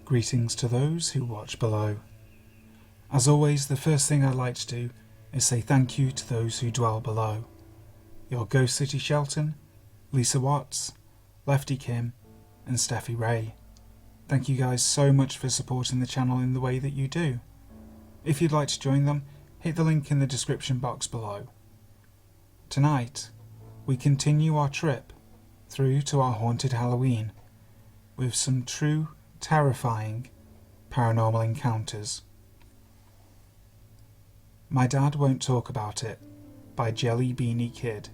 Greetings to those who watch below. As always, the first thing I'd like to do is say thank you to those who dwell below. Your Ghost City Shelton, Lisa Watts, Lefty Kim and Steffi Ray. Thank you guys so much for supporting the channel in the way that you do. If you'd like to join them, hit the link in the description box below. Tonight, we continue our trip through to our haunted Halloween with some true terrifying paranormal encounters. My Dad Won't Talk About It by Jellybeaniekid.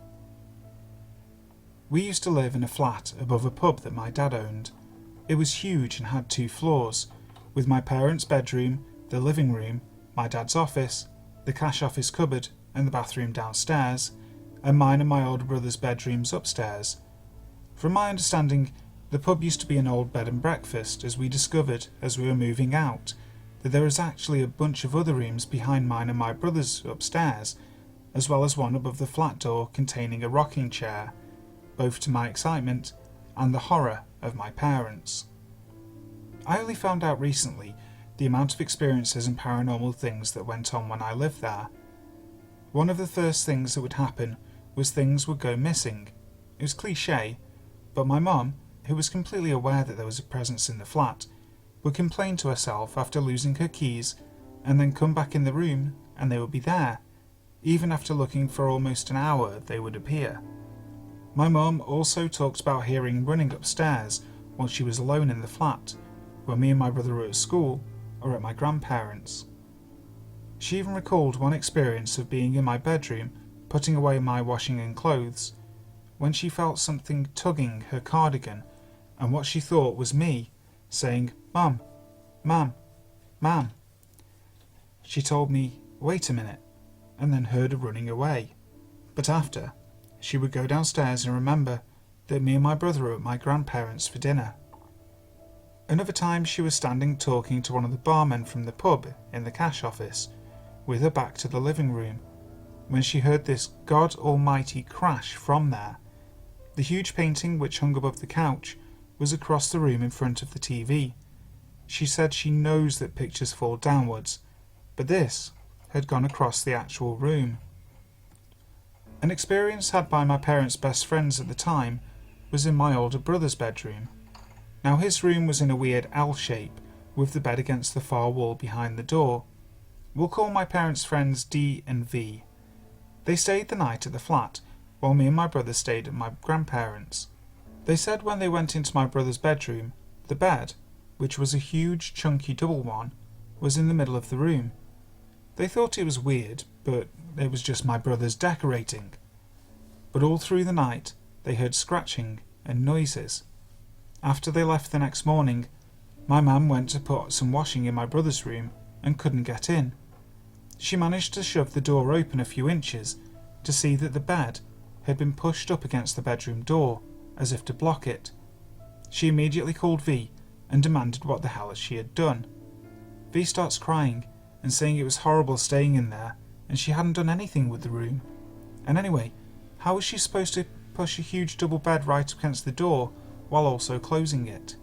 We used to live in a flat above a pub that my dad owned. It was huge and had 2 floors, with my parents' bedroom, the living room, my dad's office, the cash office cupboard and the bathroom downstairs, and mine and my older brother's bedrooms upstairs. From my understanding, the pub used to be an old bed and breakfast, as we discovered as we were moving out that there was actually a bunch of other rooms behind mine and my brother's upstairs, as well as one above the flat door containing a rocking chair, both to my excitement and the horror of my parents. I only found out recently the amount of experiences and paranormal things that went on when I lived there. One of the first things that would happen was things would go missing. It was cliché, but my mum, who was completely aware that there was a presence in the flat, would complain to herself after losing her keys and then come back in the room and they would be there. Even after looking for almost an hour, they would appear. My mum also talked about hearing running upstairs while she was alone in the flat, when me and my brother were at school or at my grandparents'. She even recalled one experience of being in my bedroom putting away my washing and clothes, when she felt something tugging her cardigan and what she thought was me, saying, "Mum, Mum, Mum." She told me, "Wait a minute," and then heard her running away. But after, she would go downstairs and remember that me and my brother were at my grandparents' for dinner. Another time she was standing talking to one of the barmen from the pub in the cash office, with her back to the living room, when she heard this God Almighty crash from there. The huge painting which hung above the couch was across the room in front of the TV. She said she knows that pictures fall downwards, but this had gone across the actual room. An experience had by my parents' best friends at the time was in my older brother's bedroom. Now his room was in a weird L shape, with the bed against the far wall behind the door. We'll call my parents' friends D and V. They stayed the night at the flat, while me and my brother stayed at my grandparents'. They said when they went into my brother's bedroom, the bed, which was a huge chunky double one, was in the middle of the room. They thought it was weird, but it was just my brother's decorating. But all through the night they heard scratching and noises. After they left the next morning, my mum went to put some washing in my brother's room and couldn't get in. She managed to shove the door open a few inches to see that the bed had been pushed up against the bedroom door, as if to block it. She immediately called V and demanded what the hell she had done. V starts crying and saying it was horrible staying in there and she hadn't done anything with the room. And anyway, how was she supposed to push a huge double bed right against the door while also closing it?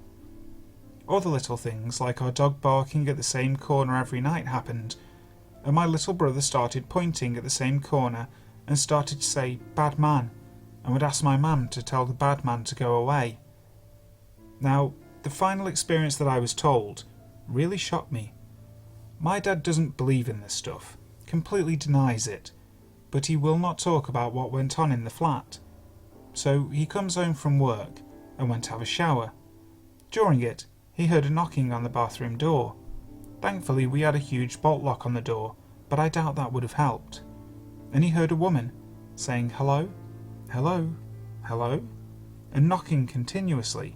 Other little things like our dog barking at the same corner every night happened, and my little brother started pointing at the same corner and started to say "bad man," and would ask my mum to tell the bad man to go away. Now, the final experience that I was told really shocked me. My dad doesn't believe in this stuff, completely denies it, but he will not talk about what went on in the flat. So he comes home from work and went to have a shower. During it, he heard a knocking on the bathroom door. Thankfully we had a huge bolt lock on the door, but I doubt that would have helped. And he heard a woman saying "hello, hello, hello," and knocking continuously.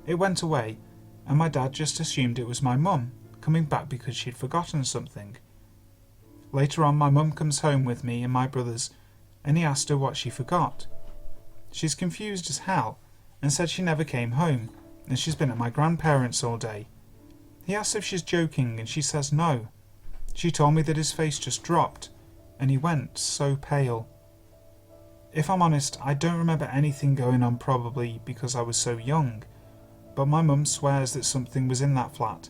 It went away, and my dad just assumed it was my mum coming back because she'd forgotten something. Later on, my mum comes home with me and my brothers, and he asked her what she forgot. She's confused as hell and said she never came home and she's been at my grandparents' all day. He asks if she's joking and she says no. She told me that his face just dropped and he went so pale. If I'm honest, I don't remember anything going on, probably because I was so young, but my mum swears that something was in that flat.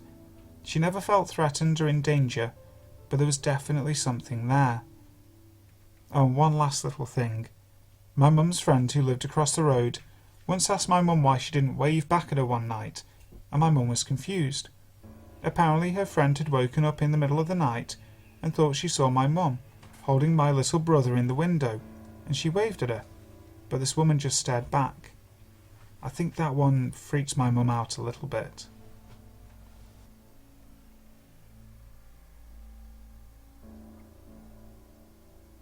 She never felt threatened or in danger, but there was definitely something there. Oh, and one last little thing. My mum's friend who lived across the road once asked my mum why she didn't wave back at her one night, and my mum was confused. Apparently her friend had woken up in the middle of the night and thought she saw my mum holding my little brother in the window, and she waved at her, but this woman just stared back. I think that one freaks my mum out a little bit.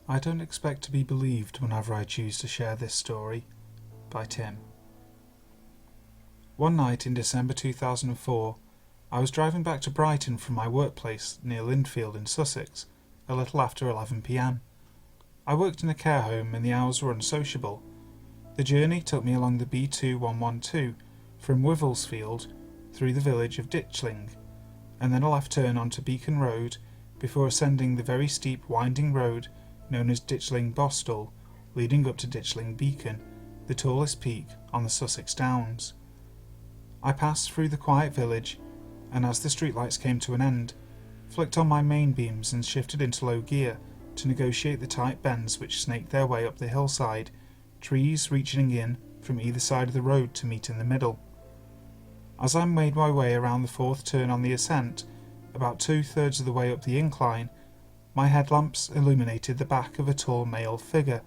I don't expect to be believed whenever I choose to share this story, by Tim. One night in December 2004, I was driving back to Brighton from my workplace near Lindfield in Sussex, a little after 11 p.m. I worked in a care home and the hours were unsociable. The journey took me along the B2112 from Wivelsfield through the village of Ditchling, and then a left turn onto Beacon Road before ascending the very steep winding road known as Ditchling Bostel, leading up to Ditchling Beacon, the tallest peak on the Sussex Downs. I passed through the quiet village, and as the streetlights came to an end, flicked on my main beams and shifted into low gear to negotiate the tight bends which snaked their way up the hillside, trees reaching in from either side of the road to meet in the middle. As I made my way around the fourth turn on the ascent, about 2/3 of the way up the incline, my headlamps illuminated the back of a tall male figure,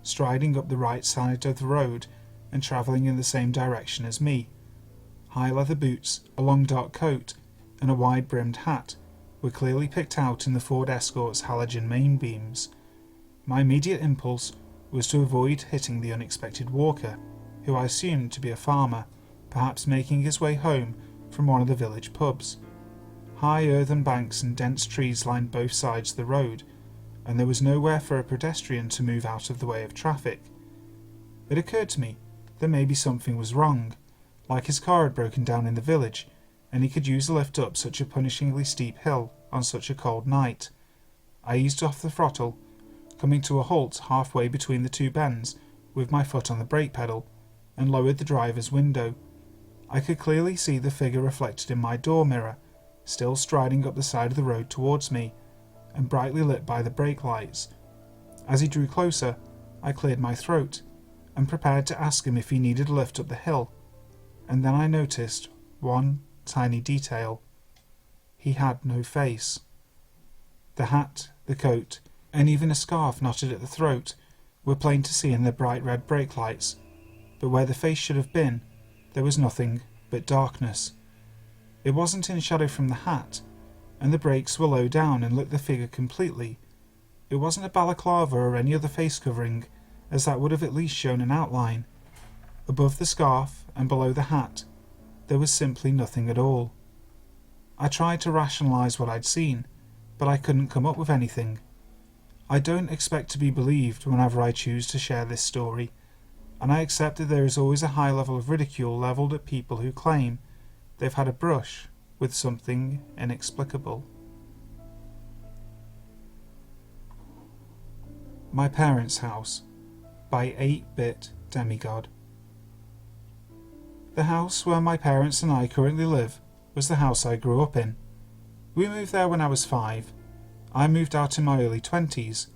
striding up the right side of the road and travelling in the same direction as me. High leather boots, a long dark coat, and a wide-brimmed hat were clearly picked out in the Ford Escort's halogen main beams. My immediate impulse was to avoid hitting the unexpected walker, who I assumed to be a farmer, perhaps making his way home from one of the village pubs. High earthen banks and dense trees lined both sides of the road, and there was nowhere for a pedestrian to move out of the way of traffic. It occurred to me that maybe something was wrong, like his car had broken down in the village, and he could use a lift up such a punishingly steep hill on such a cold night. I eased off the throttle, coming to a halt halfway between the two bends with my foot on the brake pedal, and lowered the driver's window. I could clearly see the figure reflected in my door mirror, still striding up the side of the road towards me, and brightly lit by the brake lights. As he drew closer, I cleared my throat, and prepared to ask him if he needed a lift up the hill, and then I noticed one tiny detail. He had no face. The hat, the coat, and even a scarf knotted at the throat were plain to see in the bright red brake lights, but where the face should have been, there was nothing but darkness. It wasn't in shadow from the hat, and the brakes were low down and lit the figure completely. It wasn't a balaclava or any other face covering, as that would have at least shown an outline. Above the scarf and below the hat, there was simply nothing at all. I tried to rationalise what I'd seen, but I couldn't come up with anything. I don't expect to be believed whenever I choose to share this story, and I accept that there is always a high level of ridicule levelled at people who claim they've had a brush with something inexplicable. My Parents' House by 8-Bit Demigod. The house where my parents and I currently live was the house I grew up in. We moved there when I was 5. I moved out in my early 20s,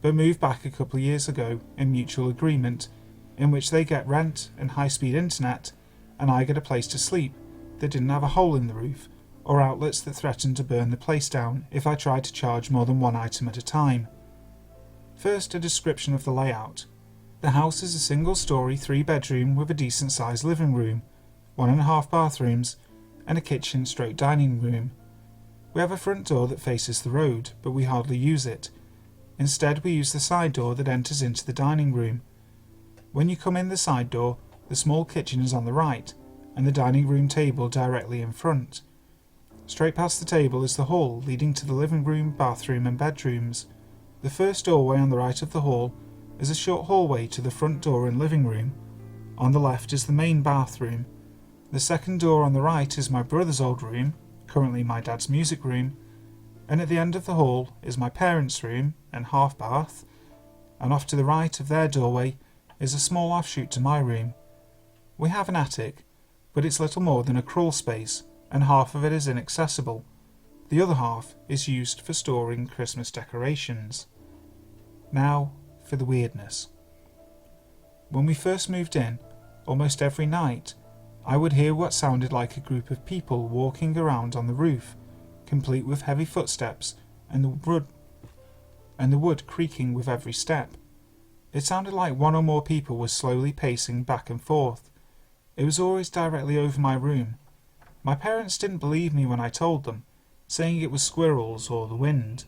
but moved back a couple of years ago in mutual agreement, in which they get rent and high-speed internet, and I get a place to sleep that didn't have a hole in the roof, or outlets that threatened to burn the place down if I tried to charge more than one item at a time. First, a description of the layout. The house is a single-storey 3-bedroom with a decent-sized living room, 1.5 bathrooms, and a kitchen/dining room. We have a front door that faces the road, but we hardly use it. Instead, we use the side door that enters into the dining room. When you come in the side door, the small kitchen is on the right, and the dining room table directly in front. Straight past the table is the hall leading to the living room, bathroom and bedrooms. The first doorway on the right of the hall is a short hallway to the front door and living room. On the left is the main bathroom. The second door on the right is my brother's old room, currently my dad's music room, and at the end of the hall is my parents' room and half bath, and off to the right of their doorway is a small offshoot to my room. We have an attic, but it's little more than a crawl space, and half of it is inaccessible. The other half is used for storing Christmas decorations. Now for the weirdness. When we first moved in, almost every night, I would hear what sounded like a group of people walking around on the roof, complete with heavy footsteps and the wood creaking with every step. It sounded like one or more people were slowly pacing back and forth. It was always directly over my room. My parents didn't believe me when I told them, saying it was squirrels or the wind,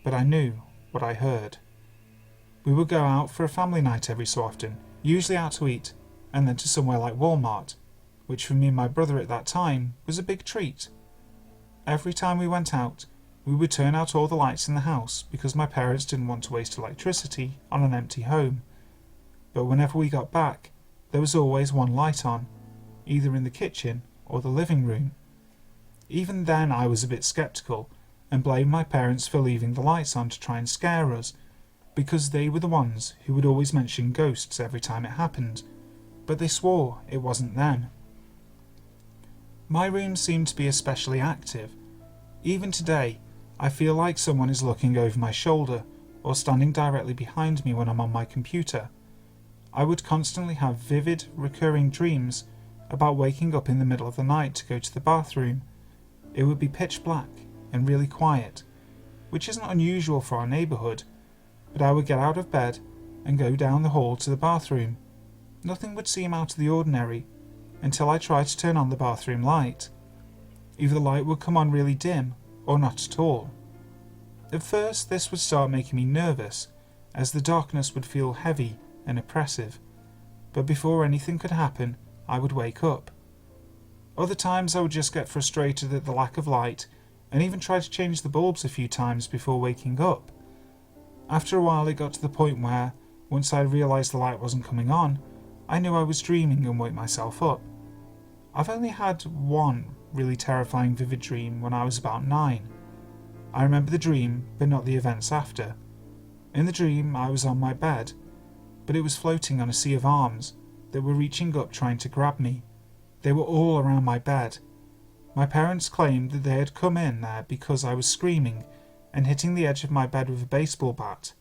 but I knew what I heard. We would go out for a family night every so often, usually out to eat, and then to somewhere like Walmart, which for me and my brother at that time was a big treat. Every time we went out, we would turn out all the lights in the house because my parents didn't want to waste electricity on an empty home. But whenever we got back, there was always one light on, either in the kitchen or the living room. Even then I was a bit sceptical and blamed my parents for leaving the lights on to try and scare us, because they were the ones who would always mention ghosts every time it happened, but they swore it wasn't them. My room seemed to be especially active. Even today, I feel like someone is looking over my shoulder or standing directly behind me when I'm on my computer. I would constantly have vivid, recurring dreams about waking up in the middle of the night to go to the bathroom. It would be pitch black and really quiet, which isn't unusual for our neighbourhood, but I would get out of bed and go down the hall to the bathroom. Nothing would seem out of the ordinary until I tried to turn on the bathroom light. Either the light would come on really dim or not at all. At first this would start making me nervous, as the darkness would feel heavy and oppressive, but before anything could happen, I would wake up. Other times I would just get frustrated at the lack of light and even try to change the bulbs a few times before waking up. After a while it got to the point where, once I realised the light wasn't coming on, I knew I was dreaming and woke myself up. I've only had one really terrifying vivid dream when I was about 9. I remember the dream, but not the events after. In the dream I was on my bed, but it was floating on a sea of arms that were reaching up trying to grab me. They were all around my bed. My parents claimed that they had come in there because I was screaming and hitting the edge of my bed with a baseball bat,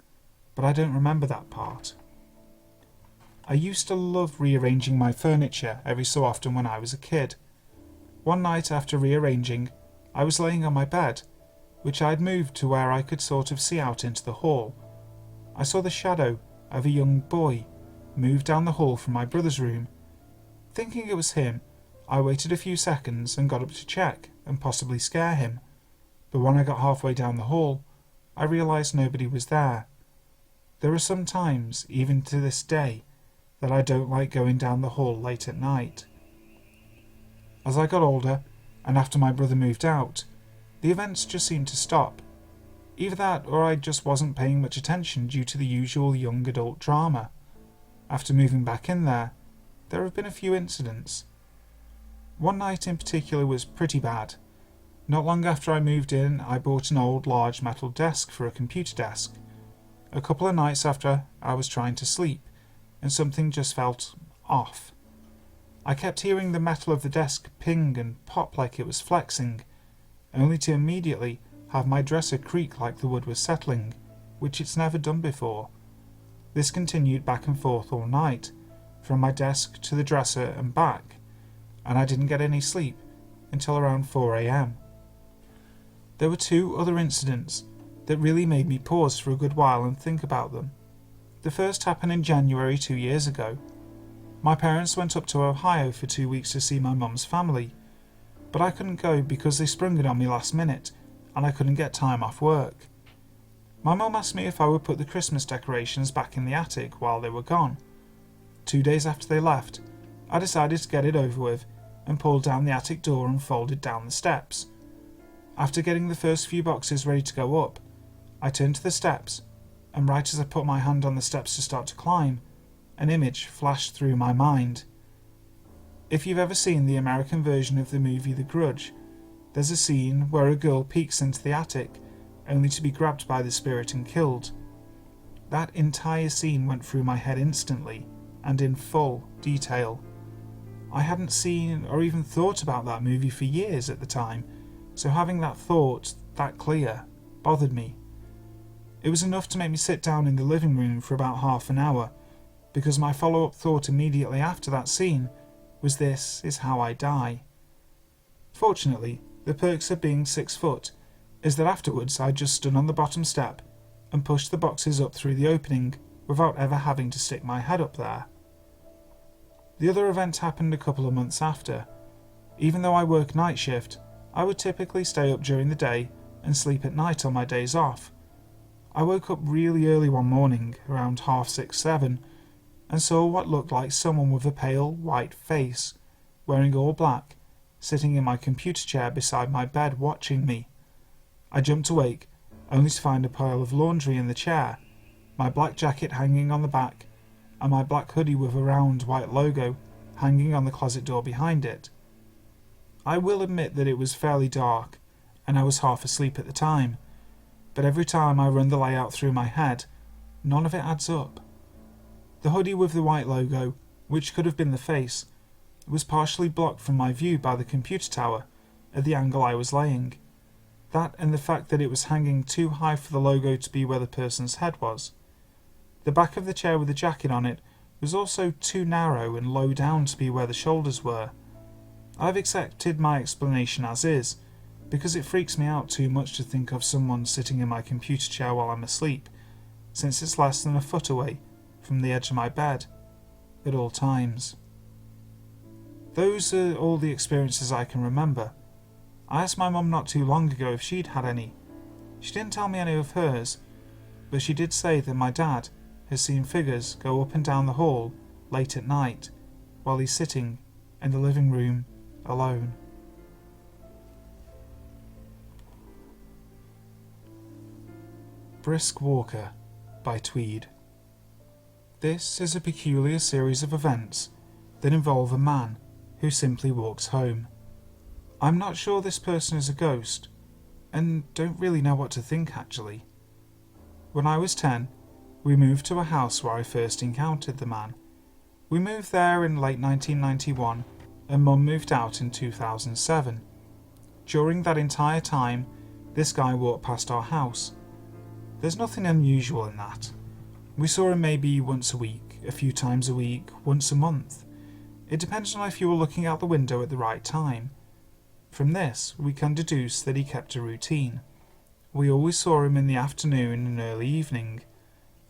but I don't remember that part. I used to love rearranging my furniture every so often when I was a kid. One night after rearranging, I was laying on my bed, which I'd moved to where I could sort of see out into the hall. I saw the shadow of a young boy move down the hall from my brother's room. Thinking it was him, I waited a few seconds and got up to check and possibly scare him, but when I got halfway down the hall, I realised nobody was there. There are some times, even to this day, that I don't like going down the hall late at night. As I got older, and after my brother moved out, the events just seemed to stop. Either that or I just wasn't paying much attention due to the usual young adult drama. After moving back in there have been a few incidents. One night in particular was pretty bad. Not long after I moved in, I bought an old large metal desk for a computer desk. A couple of nights after, I was trying to sleep, and something just felt off. I kept hearing the metal of the desk ping and pop like it was flexing, only to immediately have my dresser creak like the wood was settling, which it's never done before. This continued back and forth all night, from my desk to the dresser and back, and I didn't get any sleep until around 4 a.m. There were 2 other incidents that really made me pause for a good while and think about them. The first happened in January 2 years ago. My parents went up to Ohio for 2 weeks to see my mum's family, but I couldn't go because they sprung it on me last minute and I couldn't get time off work. My mum asked me if I would put the Christmas decorations back in the attic while they were gone. 2 days after they left, I decided to get it over with and pulled down the attic door and folded down the steps. After getting the first few boxes ready to go up, I turned to the steps, and right as I put my hand on the steps to start to climb, an image flashed through my mind. If you've ever seen the American version of the movie The Grudge, there's a scene where a girl peeks into the attic, only to be grabbed by the spirit and killed. That entire scene went through my head instantly, and in full detail. I hadn't seen or even thought about that movie for years at the time, so having that thought that clear bothered me. It was enough to make me sit down in the living room for about half an hour, because my follow-up thought immediately after that scene was, this is how I die. Fortunately, the perks of being 6 foot is that afterwards I just stood on the bottom step and pushed the boxes up through the opening without ever having to stick my head up there. The other event happened a couple of months after. Even though I work night shift, I would typically stay up during the day and sleep at night on my days off. I woke up really early one morning, around 6:30, 7, and saw what looked like someone with a pale, white face, wearing all black, sitting in my computer chair beside my bed watching me. I jumped awake, only to find a pile of laundry in the chair, my black jacket hanging on the back, and my black hoodie with a round white logo hanging on the closet door behind it. I will admit that it was fairly dark, and I was half asleep at the time, but every time I run the layout through my head, none of it adds up. The hoodie with the white logo, which could have been the face, was partially blocked from my view by the computer tower at the angle I was laying. That and the fact that it was hanging too high for the logo to be where the person's head was. The back of the chair with the jacket on it was also too narrow and low down to be where the shoulders were. I've accepted my explanation as is, because it freaks me out too much to think of someone sitting in my computer chair while I'm asleep, since it's less than a foot away from the edge of my bed at all times. Those are all the experiences I can remember. I asked my mum not too long ago if she'd had any. She didn't tell me any of hers, but she did say that my dad has seen figures go up and down the hall late at night while he's sitting in the living room alone. Brisk Walker by Tweed. This is a peculiar series of events that involve a man who simply walks home. I'm not sure this person is a ghost, and don't really know what to think actually. When I was 10, we moved to a house where I first encountered the man. We moved there in late 1991, and Mum moved out in 2007. During that entire time, this guy walked past our house. There's nothing unusual in that. We saw him maybe once a week, a few times a week, once a month. It depends on if you were looking out the window at the right time. From this, we can deduce that he kept a routine. We always saw him in the afternoon and early evening.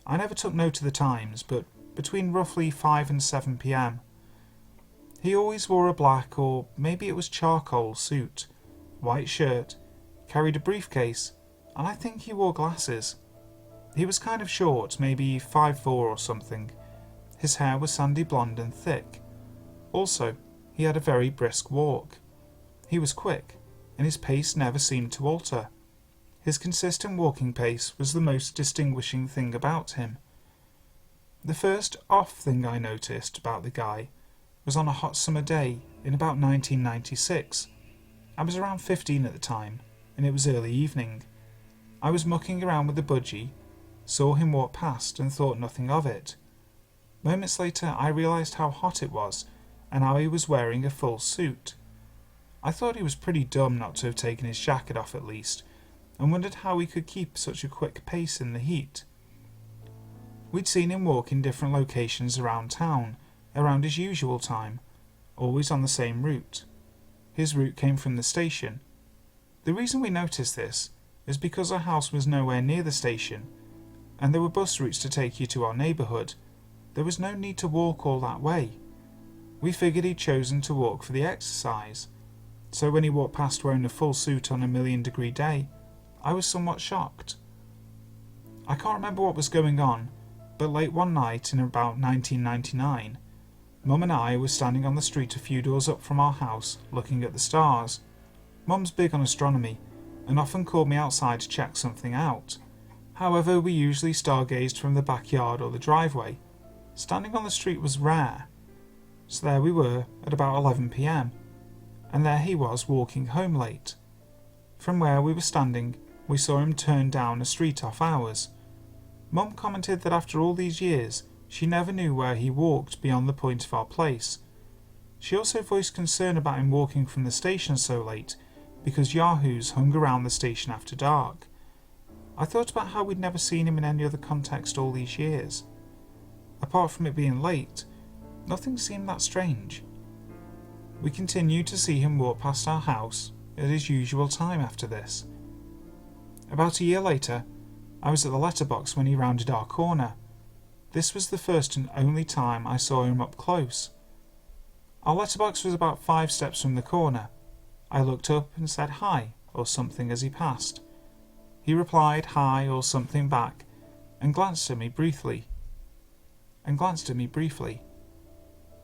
I never took note of the times, but between roughly 5 and 7 p.m. He always wore a black, or maybe it was charcoal, suit, white shirt, carried a briefcase, and I think he wore glasses. He was kind of short, maybe 5'4" or something. His hair was sandy blonde and thick. Also, he had a very brisk walk. He was quick, and his pace never seemed to alter. His consistent walking pace was the most distinguishing thing about him. The first off thing I noticed about the guy was on a hot summer day in about 1996. I was around 15 at the time, and it was early evening. I was mucking around with the budgie, saw him walk past and thought nothing of it. Moments later I realised how hot it was, and how he was wearing a full suit. I thought he was pretty dumb not to have taken his jacket off at least, and wondered how he could keep such a quick pace in the heat. We'd seen him walk in different locations around town, around his usual time, always on the same route. His route came from the station. The reason we noticed this is because our house was nowhere near the station, and there were bus routes to take you to our neighbourhood. There was no need to walk all that way. We figured he'd chosen to walk for the exercise, so when he walked past wearing a full suit on a 1,000,000-degree day, I was somewhat shocked. I can't remember what was going on, but late one night in about 1999, Mum and I were standing on the street a few doors up from our house looking at the stars. Mum's big on astronomy and often called me outside to check something out. However, we usually stargazed from the backyard or the driveway. Standing on the street was rare. So there we were at about 11 p.m, and there he was walking home late. From where we were standing, we saw him turn down a street off ours. Mum commented that after all these years, she never knew where he walked beyond the point of our place. She also voiced concern about him walking from the station so late because yahoos hung around the station after dark. I thought about how we'd never seen him in any other context all these years. Apart from it being late, nothing seemed that strange. We continued to see him walk past our house at his usual time after this. About a year later, I was at the letterbox when he rounded our corner. This was the first and only time I saw him up close. Our letterbox was about 5 steps from the corner. I looked up and said hi or something as he passed. He replied hi or something back and glanced at me briefly.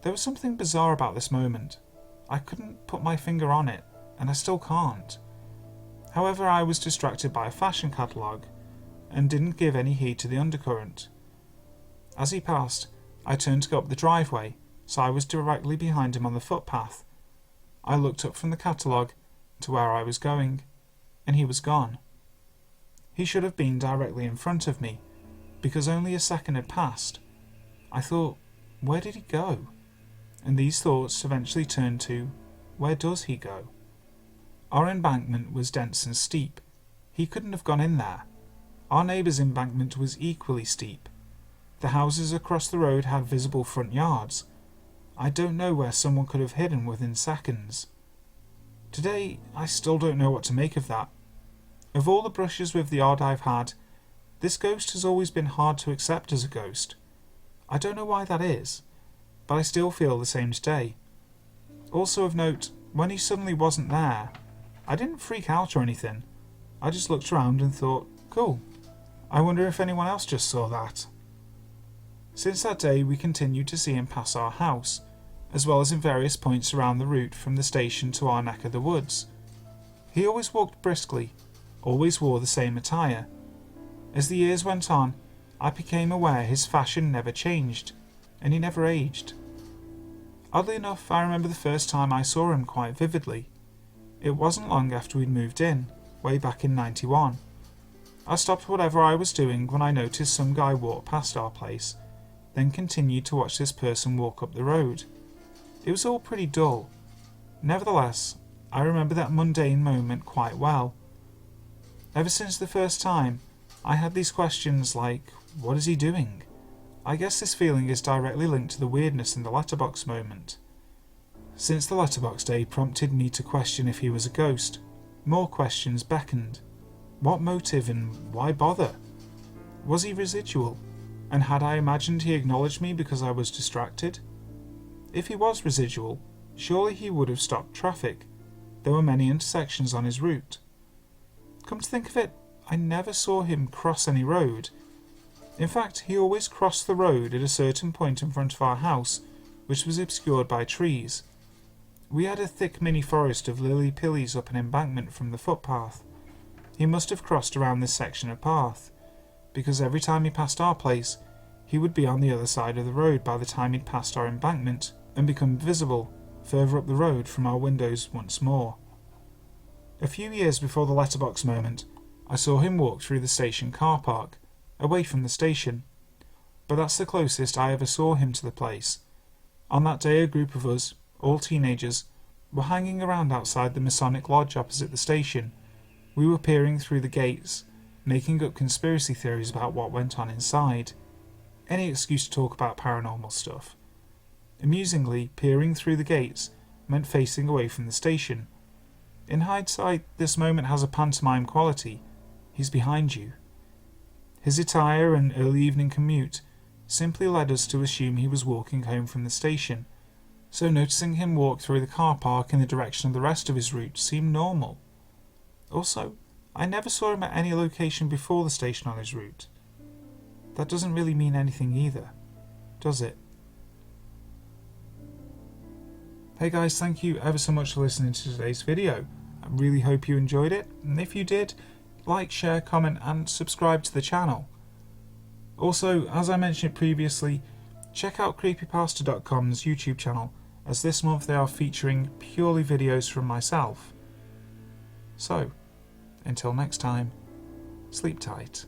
There was something bizarre about this moment. I couldn't put my finger on it, and I still can't. However, I was distracted by a fashion catalogue and didn't give any heed to the undercurrent. As he passed, I turned to go up the driveway, so I was directly behind him on the footpath. I looked up from the catalogue to where I was going, and he was gone. He should have been directly in front of me, because only a second had passed. I thought, where did he go? And these thoughts eventually turned to, where does he go? Our embankment was dense and steep. He couldn't have gone in there. Our neighbour's embankment was equally steep. The houses across the road had visible front yards. I don't know where someone could have hidden within seconds. Today, I still don't know what to make of that. Of all the brushes with the odd I've had, this ghost has always been hard to accept as a ghost. I don't know why that is, but I still feel the same today. Also of note, when he suddenly wasn't there, I didn't freak out or anything. I just looked around and thought, cool, I wonder if anyone else just saw that. Since that day, we continued to see him pass our house, as well as in various points around the route from the station to our neck of the woods. He always walked briskly, always wore the same attire. As the years went on, I became aware his fashion never changed, and he never aged. Oddly enough, I remember the first time I saw him quite vividly. It wasn't long after we'd moved in, way back in '91. I stopped whatever I was doing when I noticed some guy walk past our place, then continued to watch this person walk up the road. It was all pretty dull. Nevertheless, I remember that mundane moment quite well. Ever since the first time, I had these questions like, what is he doing? I guess this feeling is directly linked to the weirdness in the letterbox moment. Since the letterbox day prompted me to question if he was a ghost, more questions beckoned. What motive and why bother? Was he residual? And had I imagined he acknowledged me because I was distracted? If he was residual, surely he would have stopped traffic. There were many intersections on his route. Come to think of it, I never saw him cross any road. In fact, he always crossed the road at a certain point in front of our house, which was obscured by trees. We had a thick mini forest of lily-pillies up an embankment from the footpath. He must have crossed around this section of path, because every time he passed our place, he would be on the other side of the road by the time he'd passed our embankment and become visible further up the road from our windows once more. A few years before the letterbox moment, I saw him walk through the station car park, away from the station, but that's the closest I ever saw him to the place. On that day, a group of us, all teenagers, were hanging around outside the Masonic Lodge opposite the station. We were peering through the gates, making up conspiracy theories about what went on inside. Any excuse to talk about paranormal stuff. Amusingly, peering through the gates meant facing away from the station. In hindsight, this moment has a pantomime quality. He's behind you. His attire and early evening commute simply led us to assume he was walking home from the station, so noticing him walk through the car park in the direction of the rest of his route seemed normal. Also, I never saw him at any location before the station on his route. That doesn't really mean anything either, does it? Hey guys, thank you ever so much for listening to today's video. I really hope you enjoyed it, and if you did, like, share, comment and subscribe to the channel. Also, as I mentioned previously, check out creepypasta.com's YouTube channel, as this month they are featuring purely videos from myself. So, until next time, sleep tight.